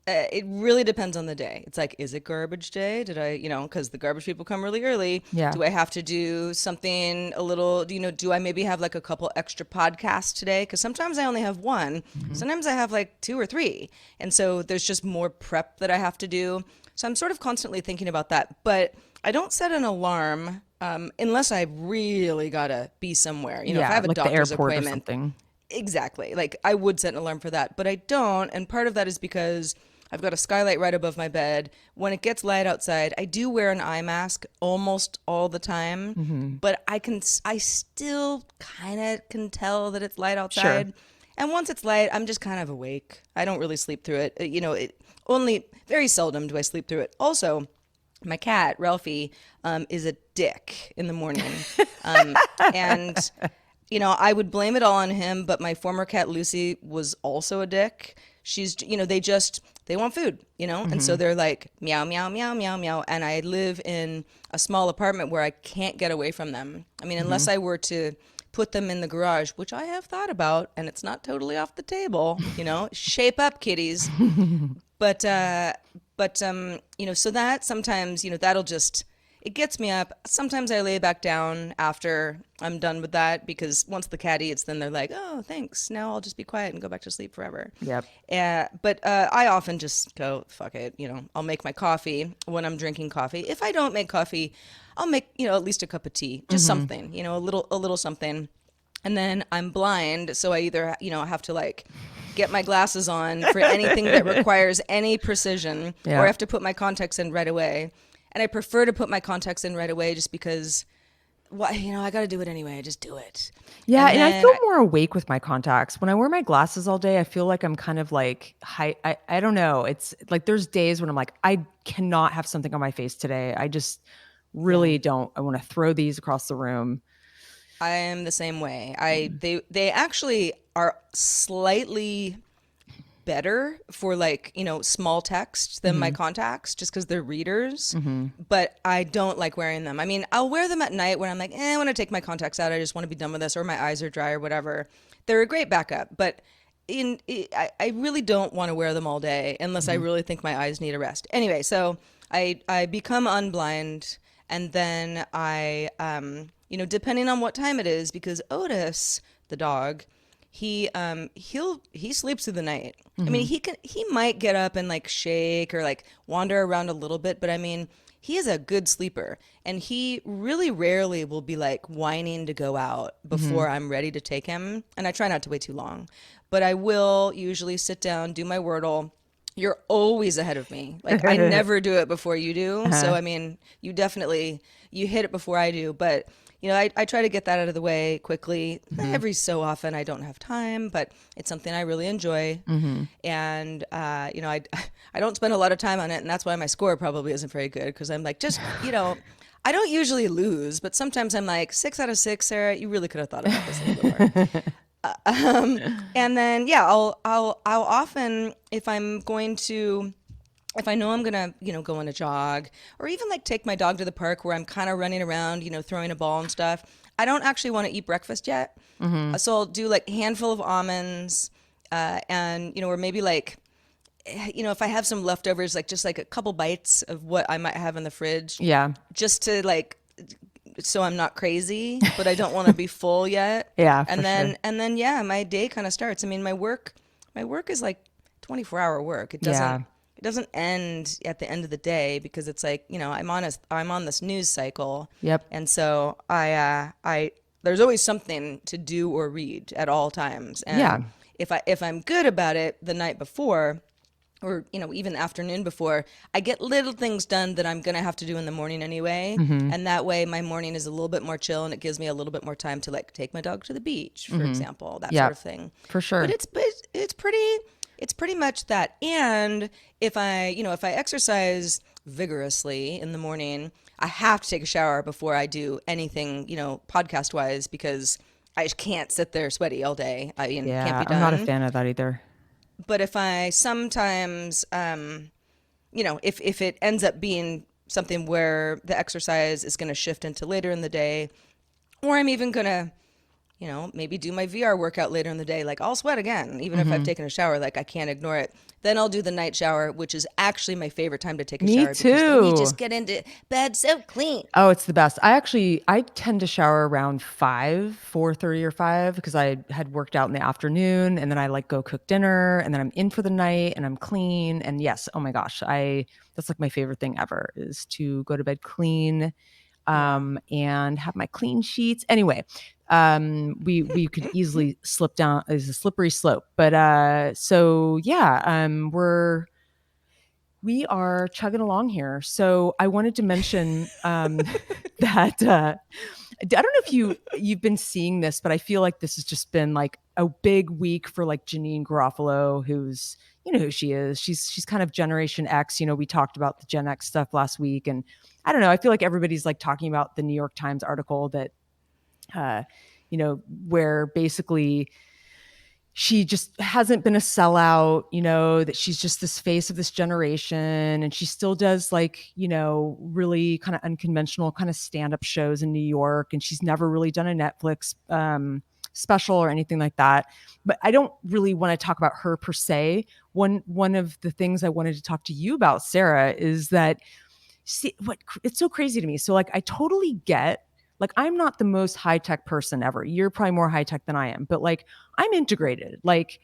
It really depends on the day. It's like, is it garbage day? Did I, because the garbage people come really early. Yeah. Do I have to do something a little, do I maybe have like a couple extra podcasts today? Because sometimes I only have one. Mhm. Sometimes I have like two or three. And so there's just more prep that I have to do. So I'm sort of constantly thinking about that. But I don't set an alarm unless I really got to be somewhere. If I Yeah, have a like the doctor's airport or appointment. something. Exactly. Like I would set an alarm for that, but I don't. And part of that is because I've got a skylight right above my bed. When it gets light outside, I do wear an eye mask almost all the time, Mhm. but I still kind of can tell that it's light Sure. outside. And once it's light, I'm just kind of awake. I don't really sleep through it. Only very seldom do I sleep through it. Also, my cat, Ralphie, is a dick in the morning. And I would blame it all on him, but my former cat Lucy was also a dick. She's, they want food, and so Mhm. they're like meow, meow, meow, meow, meow. And I live in a small apartment where I can't get away from them. I mean, unless Mhm. I were to put them in the garage, which I have thought about, and it's not totally off the table, shape up, kitties. But so that sometimes, that'll just, it gets me up. Sometimes I lay back down after I'm done with that because once the cat eats, then they're like, oh, thanks. Now I'll just be quiet and go back to sleep forever. Yep. But I often just go, fuck it. I'll make my coffee when I'm drinking coffee. If I don't make coffee, I'll make, at least a cup of tea, just something, a little something. And then I'm blind, so I either, have to like get my glasses on for anything that requires any precision, or I have to put my contacts in right away. And I prefer to put my contacts in right away just because, I got to do it anyway. I just do it. Yeah, and I then feel more awake with my contacts. When I wear my glasses all day, I feel like I'm kind of like I don't know. It's like there's days when I'm like, I cannot have something on my face today. I just Yeah, really don't. I want to throw these across the room. I am the same way. They actually are slightly better for like small text than my contacts just because they're readers, but I don't like wearing them. I mean, I'll wear them at night when I'm like, I want to take my contacts out, I just want to be done with this, or my eyes are dry or whatever. They're a great backup, but I really don't want to wear them all day unless I really think my eyes need a rest. Anyway, so I become unblind, and then I depending on what time it is, because Otis the dog, he sleeps through the night. I mean, he might get up and like shake or like wander around a little bit, but I mean, he is a good sleeper, and he really rarely will be like whining to go out before I'm ready to take him. And I try not to wait too long, but I will usually sit down, do my Wordle. You're always ahead of me. Like I never do it before you do. So I mean, you hit it before I do, but I try to get that out of the way quickly. Every so often I don't have time, but it's something I really enjoy. And, I don't spend a lot of time on it. And that's why my score probably isn't very good, because I'm like, I don't usually lose, but sometimes I'm like 6 out of 6, Sarah, you really could have thought about this a little bit more. And then, I'll often, if I know I'm gonna, go on a jog, or even like take my dog to the park where I'm kind of running around, throwing a ball and stuff. I don't actually want to eat breakfast yet. So I'll do like a handful of almonds, and, or maybe like, if I have some leftovers, like just like a couple bites of what I might have in the fridge, Yeah. just to like, so I'm not crazy, but I don't want to be full yet. Yeah, And for then, sure. and then, yeah, my day kind of starts. I mean, my work is like 24-hour work. It Yeah. doesn't end at the end of the day, because it's like, I'm on this news cycle. Yep. And so there's always something to do or read at all times. Yeah. And if I'm good about it the night before, or even the afternoon before, I get little things done that I'm gonna have to do in the morning anyway, and that way my morning is a little bit more chill, and it gives me a little bit more time to like take my dog to the beach, for example, that Yeah. sort of thing. For sure. But it's pretty much that. And if I exercise vigorously in the morning, I have to take a shower before I do anything, podcast wise, because I just can't sit there sweaty all day. I can't Yeah. be I'm not a done. fan of that either. But if I sometimes, if it ends up being something where the exercise is going to shift into later in the day, or I'm even going to, maybe do my VR workout later in the day, like I'll sweat again, even if I've taken a shower, like I can't ignore it. Then I'll do the night shower, which is actually my favorite time to take a Me shower, because then you too. just get into bed so clean. Oh, it's the best. I tend to shower around 5, 4:30 or 5, because I had worked out in the afternoon, and then I like go cook dinner, and then I'm in for the night and I'm clean. And yes, oh my gosh, that's like my favorite thing ever, is to go to bed clean, Yeah. and have my clean sheets. Anyway, we could easily slip down. It's a slippery slope. But so yeah, we are chugging along here. So I wanted to mention that I don't know if you've been seeing this, but I feel like this has just been like a big week for like Janine Garofalo, who's, you know who she is. She's kind of Generation X. We talked about the Gen X stuff last week, and I don't know. I feel like everybody's like talking about the New York Times article that, uh, where basically she just hasn't been a sellout, that she's just this face of this generation. And she still does like, really kind of unconventional kind of stand-up shows in New York. And she's never really done a Netflix special or anything like that. But I don't really want to talk about her per se. One of the things I wanted to talk to you about, Sarah, is that see what it's so crazy to me. So like I totally get, like I'm not the most high tech person ever. You're probably more high tech than I am, but like I'm integrated. Like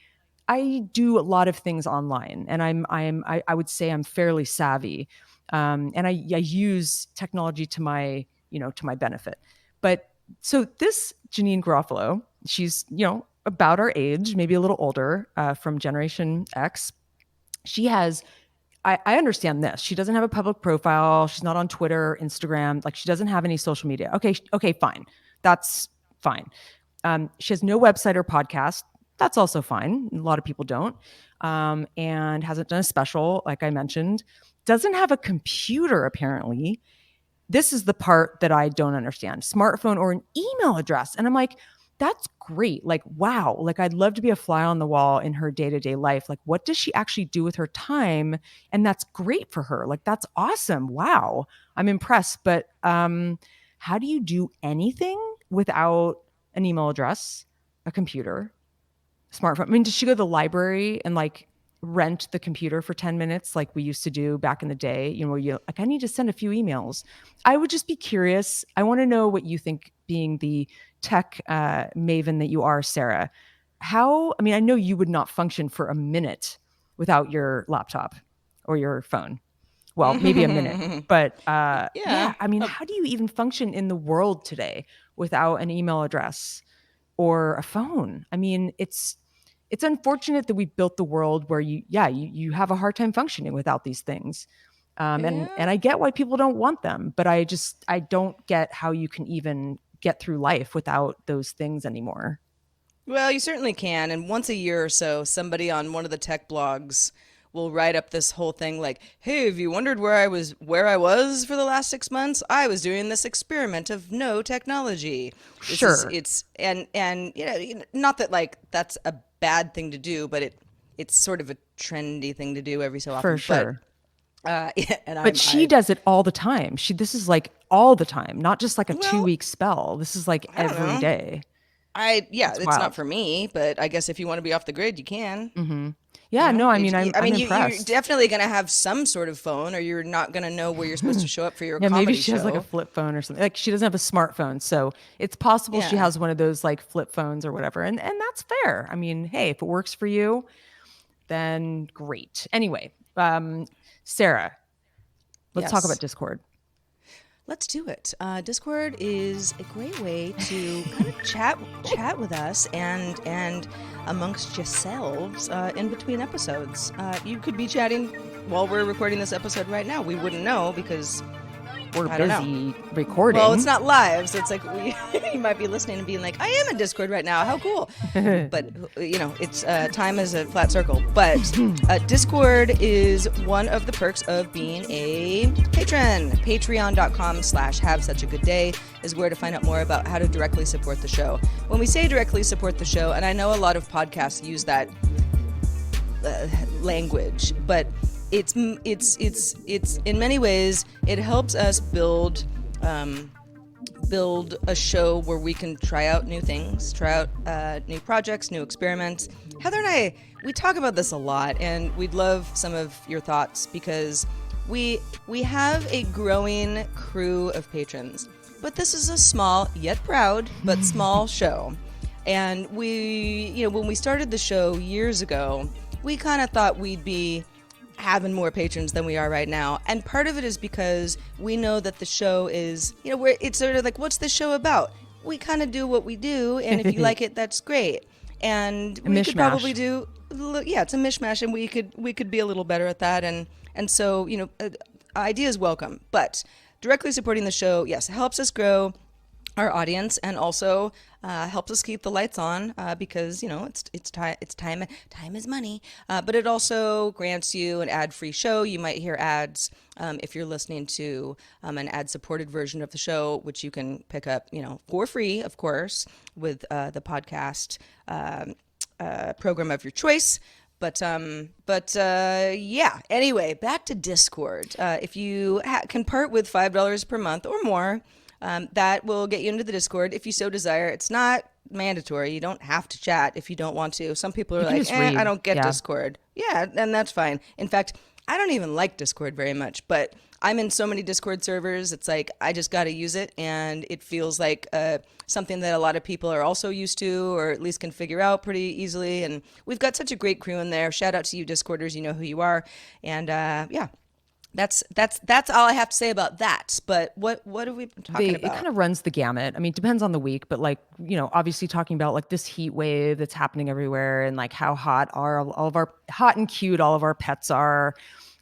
I do a lot of things online, and I would say I'm fairly savvy, and I use technology to my to my benefit. But so this Janine Garofalo, she's about our age, maybe a little older, from Generation X. She has I understand this. She doesn't have a public profile. She's not on Twitter, Instagram. Like she doesn't have any social media. Okay, fine. That's fine. She has no website or podcast. That's also fine. A lot of people don't. And hasn't done a special, like I mentioned. Doesn't have a computer, apparently. This is the part that I don't understand. Smartphone or an email address. And I'm like, that's great. Like, wow. Like, I'd love to be a fly on the wall in her day-to-day life. Like, what does she actually do with her time? And that's great for her. Like, that's awesome. Wow. I'm impressed. But how do you do anything without an email address, a computer, smartphone? I mean, does she go to the library and like rent the computer for 10 minutes like we used to do back in the day, where you like, I need to send a few emails? I would just be curious. I want to know what you think, being the tech maven that you are, Sarah. I mean, I know you would not function for a minute without your laptop or your phone. Well, maybe a minute, but Yeah. yeah, I mean, how do you even function in the world today without an email address or a phone? I mean, it's unfortunate that we built the world where you have a hard time functioning without these things. And Yeah. I get why people don't want them, but I don't get how you can even get through life without those things anymore. Well, you certainly can. And once a year or so, somebody on one of the tech blogs will write up this whole thing like, "Hey, have you wondered where I was for the last 6 months? I was doing this experiment of no technology." This is Sure, it's and not that like that's a bad thing to do, but it's sort of a trendy thing to do every so for often. But sure. yeah, and But she does it all the time. This is like all the time, not just like a two well, week spell. This is like I don't every know. day. Yeah, It's it's not wild. for me, but I guess if you want to be off the grid, you can. Hmm. Yeah, no, I mean, I I'm mean, you're impressed. definitely going to have some sort of phone, or you're not going to know where you're supposed to show up for your Yeah, maybe comedy she has like a show. flip phone or something. Like she doesn't have a smartphone, so it's possible she Yeah. has one of those like flip phones or whatever. And that's fair. I mean, hey, if it works for you, then great. Anyway, Sarah, let's talk about Yes. Discord. Let's do it. Discord is a great way to kind of chat with us and amongst yourselves in between episodes. You could be chatting while we're recording this episode right now. We wouldn't know because We're I don't know. busy Well, it's recording. not live, so it's like you might be listening and being like, "I am in Discord right now. How cool!" But it's time is a flat circle. But Discord is one of the perks of being a patron. Patreon.com/have such a good day is where to find out more about how to directly support the show. When we say directly support the show, and I know a lot of podcasts use that language, but it's in many ways it helps us build a show where we can try out new things, try out new projects, new experiments. Heather and I, we talk about this a lot, and we'd love some of your thoughts because we have a growing crew of patrons, but this is a small yet proud but small show. And when we started the show years ago, we kind of thought we'd be having more patrons than we are right now. And part of it is because we know that the show is, where it's sort of like, what's the show about? We kind of do what we do, and if you like it, that's great. And A we could probably mishmash. do, yeah, it's a mishmash, and we could be a little better at that. And so, ideas welcome. But directly supporting the show, yes, helps us grow our audience and also helps us keep the lights on because time is money, but it also grants you an ad-free show. You might hear ads if you're listening to an ad-supported version of the show, which you can pick up for free, of course, with the podcast program of your choice. But yeah. Anyway, back to Discord. If you can part with $5 per month or more, that will get you into the Discord if you so desire. It's not mandatory. You don't have to chat if you don't want to. Some people are You can like, just I read. don't get Yeah. Discord. Yeah, and that's fine. In fact, I don't even like Discord very much, but I'm in so many Discord servers. It's like I just got to use it, and it feels like something that a lot of people are also used to, or at least can figure out pretty easily. And we've got such a great crew in there. Shout out to you, Discorders. You know who you are. And yeah, that's all I have to say about that. But what have we been talking It about? kind of runs the gamut. I mean, it depends on the week, but like, obviously talking about like this heat wave that's happening everywhere and like how hot all of our hot and cute all of our pets are,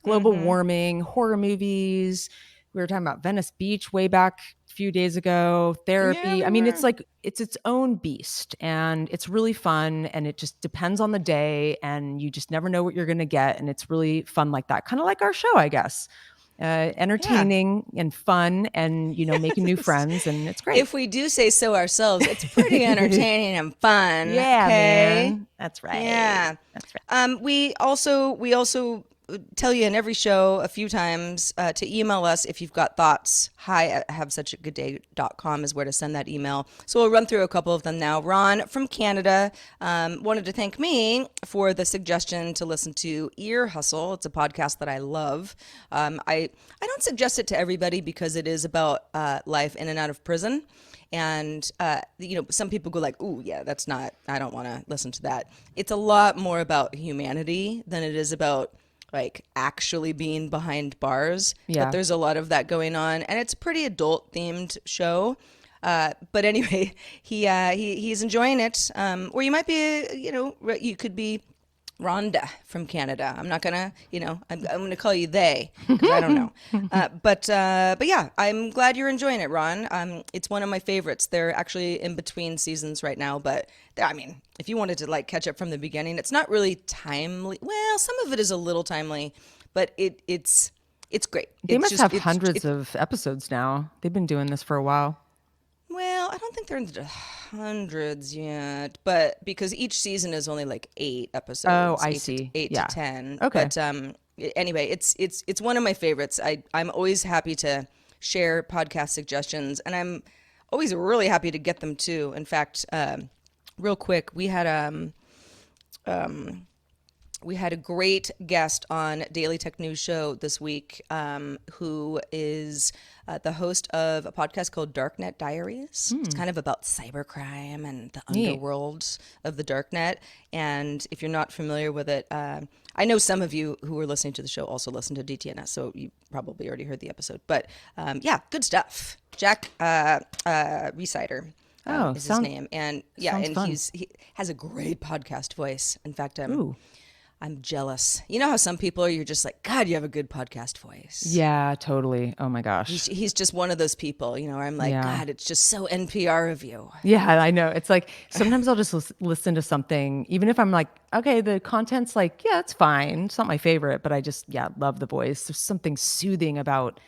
global warming, horror movies. We were talking about Venice Beach way back a few days ago, Yeah, therapy. we I mean, it's were. like it's its own beast and it's really fun and it just depends on the day and you just never know what you're going to get and it's really fun like that. Kind of like our show, I guess. Yeah. Entertaining and fun and making new friends and it's great. If we do say so ourselves, it's pretty entertaining and fun. Yeah, Okay. man. That's right. Yeah. That's right. We also tell you in every show a few times to email us if you've got thoughts. Hi at havesuchagoodday.com is where to send that email. So we'll run through a couple of them now. Ron from Canada wanted to thank me for the suggestion to listen to Ear Hustle. It's a podcast that I love. I don't suggest it to everybody because it is about life in and out of prison. And some people go like, "Ooh, yeah, that's not. I don't want to listen to that." It's a lot more about humanity than it is about like actually being behind bars. But Yeah. there's a lot of that going on, and it's a pretty adult themed show. But anyway, he's enjoying it. Or you might be, you could be Rhonda from Canada. I'm not gonna, I'm gonna call you they because I don't know. But yeah, I'm glad you're enjoying it, Ron. It's one of my favorites. They're actually in between seasons right now, but I mean, if you wanted to like catch up from the beginning, it's not really timely. Well, some of it is a little timely, but it's great. They It's must just have hundreds of episodes now. They've been doing this for a while. well, I don't think they're in the hundreds yet, but because each season is only like 8 episodes, Oh, I eight to see. eight to Yeah. 10. Okay. But anyway, it's one of my favorites. I'm always happy to share podcast suggestions, and I'm always really happy to get them too. In fact, real quick, we had a great guest on Daily Tech News Show this week, who is the host of a podcast called Darknet Diaries. It's kind of about cybercrime and the Neat. underworld of the darknet. And if you're not familiar with it, I know some of you who are listening to the show also listen to DTNS, so you probably already heard the episode. But yeah, good stuff. Jack Resider. Oh, Is his name, and yeah, sounds and fun. he has a great podcast voice. In fact, Ooh. I'm jealous. You know how some people are, you're just like, God, you have a good podcast voice. Yeah, totally. Oh my gosh. He's just one of those people, where I'm like, Yeah. God, it's just so NPR of you. Yeah, I know. It's like sometimes I'll just listen to something, even if I'm like, okay, the content's like, yeah, it's fine. It's not my favorite, but I just, yeah, love the voice. There's something soothing about,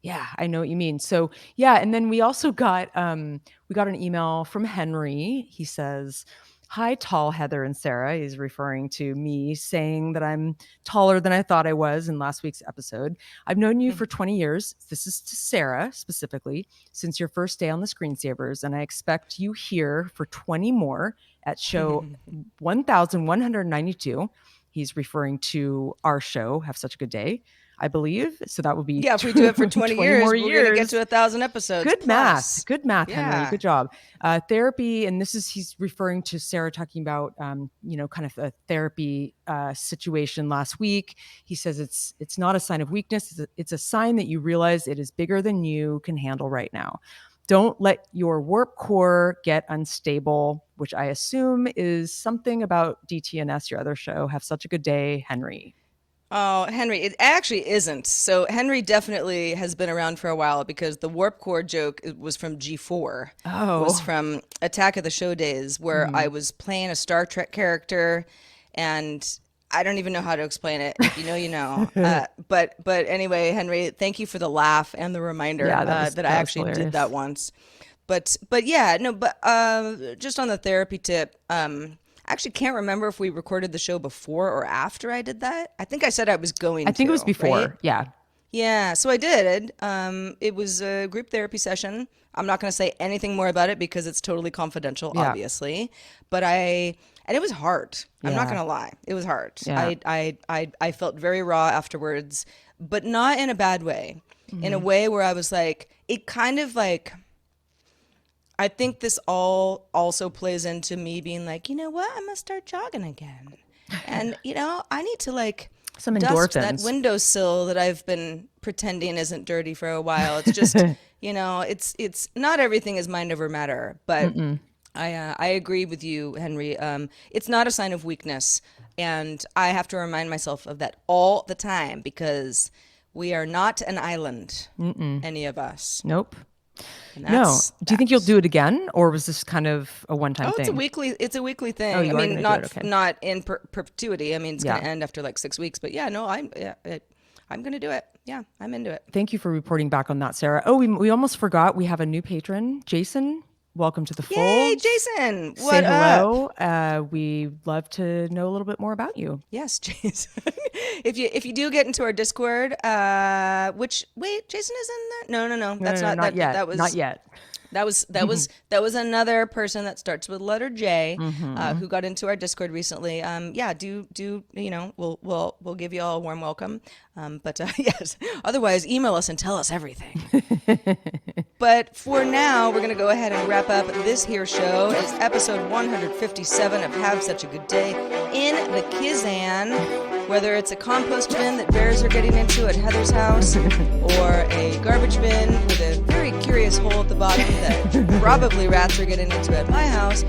yeah, I know what you mean. So yeah, and then we also got we got an email from Henry. He says, "Hi, tall Heather and Sarah." He's referring to me saying that I'm taller than I thought I was in last week's episode. "I've known you for 20 years. This is to Sarah specifically, since your first day on the Screensavers, and I expect you here for 20 more at show 1192. He's referring to our show, Have Such a Good Day, I believe. So that would be Yeah, if we do it for 20 years, more we're years. going to get to 1,000 episodes. Good plus. math. Good math, Henry. Yeah. Good job. Therapy, and he's referring to Sarah talking about, kind of a therapy situation last week. He says it's not a sign of weakness. It's a sign that you realize it is bigger than you can handle right now. Don't let your warp core get unstable, which I assume is something about DTNS, your other show. Have such a good day, Henry. Oh, Henry, it actually isn't. So Henry definitely has been around for a while because the warp core joke was from G4. It was Oh, from Attack of the Show days where I was playing a Star Trek character, and I don't even know how to explain it. If you know, you know. But anyway, Henry, thank you for the laugh and the reminder yeah, that I that was actually did hilarious. that once. But yeah, no, but just on the therapy tip, I actually can't remember if we recorded the show before or after I did that. I think I said I was going I think it was to, before. right? Yeah. Yeah, so I did. It was a group therapy session. I'm not going to say anything more about it because it's totally confidential, Yeah. obviously. But I And it was hard. I'm not Yeah. gonna lie. It was hard. Yeah. I felt very raw afterwards, but not in a bad way. In a way where I was like, it kind of like, I think this all also plays into me being like, you know what? I'm gonna start jogging again. And I need to like Some dust that endorphins. windowsill that I've been pretending isn't dirty for a while. It's just, it's not everything is mind over matter, but I agree with you, Henry. It's not a sign of weakness, and I have to remind myself of that all the time because we are not an island, any of us. Nope. And No. that's Do you think you'll facts. do it again, or was this kind of a one-time Oh, thing? it's a weekly thing. Oh, you I are mean, gonna do it, okay. not in perpetuity. I mean, it's Yeah. going to end after like 6 weeks. But yeah, no, I'm going to do it. Yeah, I'm into it. Thank you for reporting back on that, Sarah. Oh, we almost forgot. We have a new patron, Jason. Welcome to the fold. Yay, Jason! Say What up? hello. We'd love to know a little bit more about you. Yes, Jason. If you do get into our Discord, which wait, Jason is in there? No. That's No, not yet. That was Not yet. That was another person that starts with letter J, who got into our Discord recently. Yeah, do we'll give you all a warm welcome. But yes, otherwise email us and tell us everything. But for now, we're gonna go ahead and wrap up this here show. It's episode 157 of Have Such a Good Day in the Kizan. Whether it's a compost bin that bears are getting into at Heather's house, or a garbage bin with a very curious hole at the bottom that probably rats are getting into at my house,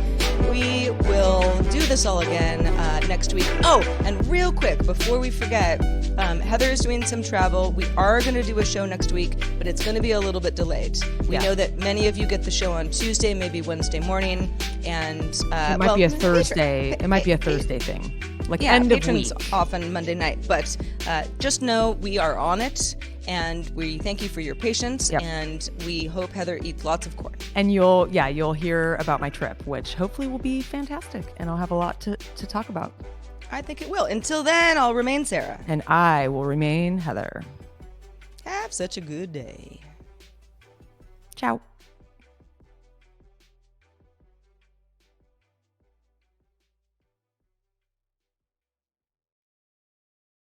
we will do this all again next week. Oh, and real quick, before we forget, Heather is doing some travel. We are going to do a show next week, but it's going to be a little bit delayed. We know that many of you get the show on Tuesday, maybe Wednesday morning, and It might be a Thursday. It might be a Thursday thing. Like end of week. patrons off on Monday night. But just know we are on it, and we thank you for your patience, and we hope Heather eats lots of corn. And you'll hear about my trip, which hopefully will be fantastic, and I'll have a lot to talk about. I think it will. Until then, I'll remain Sarah. And I will remain Heather. Have such a good day. Ciao.